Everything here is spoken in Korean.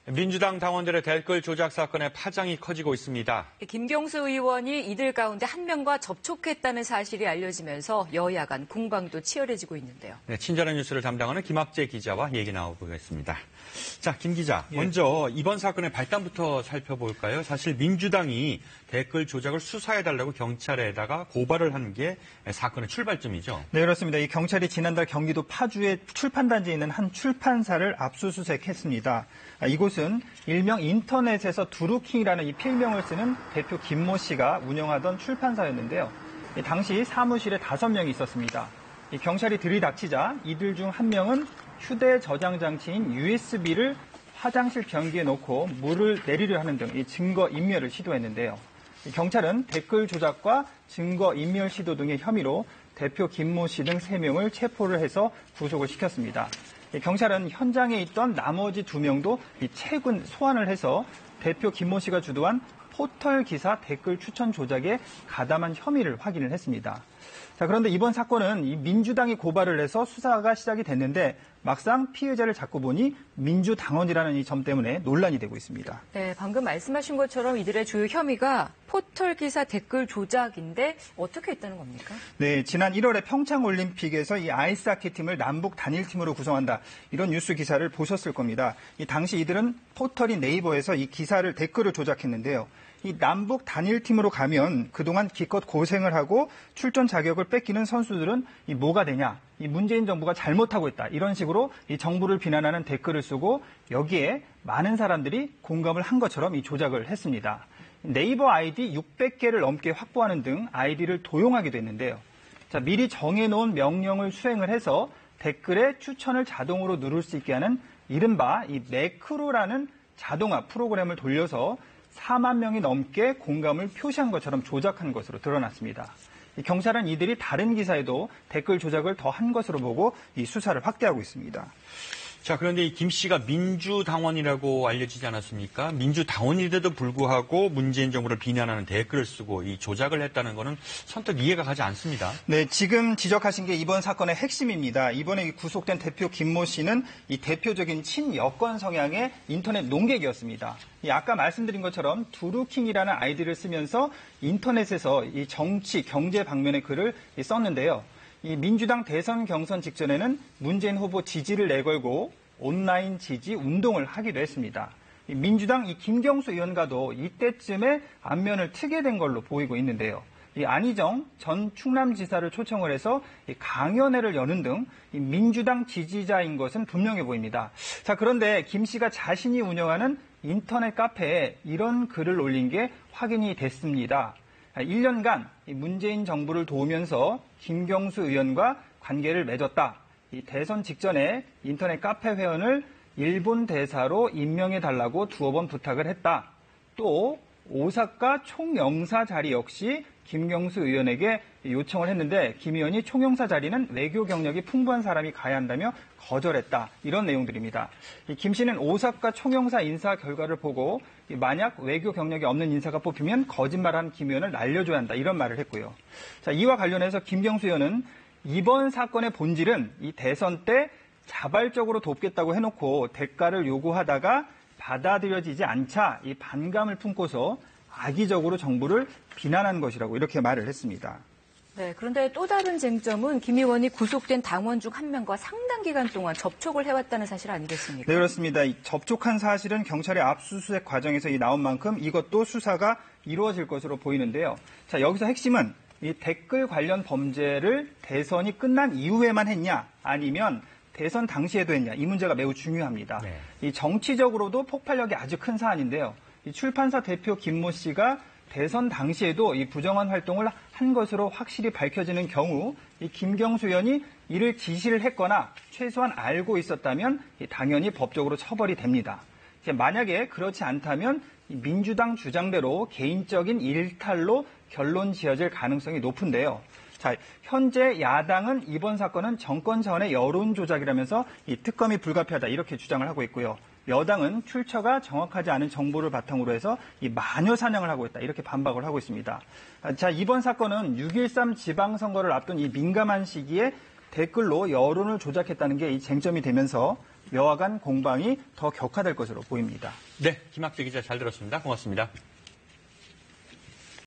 민주당 당원들의 댓글 조작 사건의 파장이 커지고 있습니다. 김경수 의원이 이들 가운데 한 명과 접촉했다는 사실이 알려지면서 여야 간 공방도 치열해지고 있는데요. 네, 친절한 뉴스를 담당하는 김학재 기자와 얘기 나눠보겠습니다. 자, 김 기자, 먼저 이번 사건의 발단부터 살펴볼까요? 사실 민주당이 댓글 조작을 수사해달라고 경찰에다가 고발을 한 게 사건의 출발점이죠. 네, 그렇습니다. 이 경찰이 지난달 경기도 파주의 출판단지에 있는 한 출판사를 압수수색했습니다. 이곳은 일명 인터넷에서 두루킹이라는 이 필명을 쓰는 대표 김모 씨가 운영하던 출판사였는데요. 당시 사무실에 5명이 있었습니다. 경찰이 들이닥치자 이들 중 한 명은 휴대 저장 장치인 USB를 화장실 변기에 놓고 물을 내리려 하는 등 이 증거 인멸을 시도했는데요. 경찰은 댓글 조작과 증거 인멸 시도 등의 혐의로 대표 김모 씨 등 3명을 체포를 해서 구속을 시켰습니다. 경찰은 현장에 있던 나머지 2명도 최근 소환을 해서 대표 김모 씨가 주도한 포털 기사 댓글 추천 조작에 가담한 혐의를 확인을 했습니다. 자, 그런데 이번 사건은 이 민주당이 고발을 해서 수사가 시작이 됐는데 막상 피해자를 잡고 보니 민주당원이라는 이 점 때문에 논란이 되고 있습니다. 네, 방금 말씀하신 것처럼 이들의 주요 혐의가 포털 기사 댓글 조작인데 어떻게 했다는 겁니까? 네, 지난 1월에 평창올림픽에서 이 아이스하키 팀을 남북 단일팀으로 구성한다. 이런 뉴스 기사를 보셨을 겁니다. 이 당시 이들은 포털인 네이버에서 이 기사를 댓글을 조작했는데요. 이 남북 단일팀으로 가면 그동안 기껏 고생을 하고 출전 자격을 뺏기는 선수들은 이 뭐가 되냐? 이 문재인 정부가 잘못하고 있다. 이런 식으로 이 정부를 비난하는 댓글을 쓰고 여기에 많은 사람들이 공감을 한 것처럼 이 조작을 했습니다. 네이버 아이디 600개를 넘게 확보하는 등 아이디를 도용하기도 했는데요. 자, 미리 정해놓은 명령을 수행을 해서 댓글에 추천을 자동으로 누를 수 있게 하는 이른바 이 매크로라는 자동화 프로그램을 돌려서 4만 명이 넘게 공감을 표시한 것처럼 조작한 것으로 드러났습니다. 경찰은 이들이 다른 기사에도 댓글 조작을 더 한 것으로 보고 이 수사를 확대하고 있습니다. 자, 그런데 이 김 씨가 민주당원이라고 알려지지 않았습니까? 민주당원인데도 불구하고 문재인 정부를 비난하는 댓글을 쓰고 이 조작을 했다는 것은 선뜻 이해가 가지 않습니다. 네, 지금 지적하신 게 이번 사건의 핵심입니다. 이번에 구속된 대표 김모 씨는 이 대표적인 친여권 성향의 인터넷 농객이었습니다. 아까 말씀드린 것처럼 두루킹이라는 아이디를 쓰면서 인터넷에서 이 정치, 경제 방면의 글을 썼는데요. 이 민주당 대선 경선 직전에는 문재인 후보 지지를 내걸고 온라인 지지 운동을 하기도 했습니다. 민주당 이 김경수 의원과도 이때쯤에 안면을 트게 된 걸로 보이고 있는데요. 이 안희정 전 충남지사를 초청을 해서 강연회를 여는 등 민주당 지지자인 것은 분명해 보입니다. 자, 그런데 김 씨가 자신이 운영하는 인터넷 카페에 이런 글을 올린 게 확인이 됐습니다. 1년간 문재인 정부를 도우면서 김경수 의원과 관계를 맺었다. 이 대선 직전에 인터넷 카페 회원을 일본 대사로 임명해달라고 2번 부탁을 했다. 또 오사카 총영사 자리 역시 김경수 의원에게 요청을 했는데 김 의원이 총영사 자리는 외교 경력이 풍부한 사람이 가야 한다며 거절했다. 이런 내용들입니다. 김 씨는 오사카 총영사 인사 결과를 보고 만약 외교 경력이 없는 인사가 뽑히면 거짓말한 김 의원을 날려줘야 한다. 이런 말을 했고요. 자, 이와 관련해서 김경수 의원은 이번 사건의 본질은 이 대선 때 자발적으로 돕겠다고 해놓고 대가를 요구하다가 받아들여지지 않자 이 반감을 품고서 악의적으로 정부를 비난한 것이라고 이렇게 말을 했습니다. 네, 그런데 또 다른 쟁점은 김 의원이 구속된 당원 중 한 명과 상당 기간 동안 접촉을 해왔다는 사실 아니겠습니까? 네, 그렇습니다. 접촉한 사실은 경찰의 압수수색 과정에서 나온 만큼 이것도 수사가 이루어질 것으로 보이는데요. 자, 여기서 핵심은 이 댓글 관련 범죄를 대선이 끝난 이후에만 했냐 아니면 대선 당시에도 했냐 이 문제가 매우 중요합니다. 네. 이 정치적으로도 폭발력이 아주 큰 사안인데요. 이 출판사 대표 김모 씨가 대선 당시에도 이 부정한 활동을 한 것으로 확실히 밝혀지는 경우 이 김경수 의원이 이를 지시를 했거나 최소한 알고 있었다면 당연히 법적으로 처벌이 됩니다. 만약에 그렇지 않다면 민주당 주장대로 개인적인 일탈로 결론 지어질 가능성이 높은데요. 자, 현재 야당은 이번 사건은 정권 차원의 여론 조작이라면서 이 특검이 불가피하다 이렇게 주장을 하고 있고요. 여당은 출처가 정확하지 않은 정보를 바탕으로 해서 이 마녀 사냥을 하고 있다 이렇게 반박을 하고 있습니다. 자, 이번 사건은 6.13 지방선거를 앞둔 이 민감한 시기에 댓글로 여론을 조작했다는 게 이 쟁점이 되면서 여야 간 공방이 더 격화될 것으로 보입니다. 네, 김학재 기자 잘 들었습니다. 고맙습니다.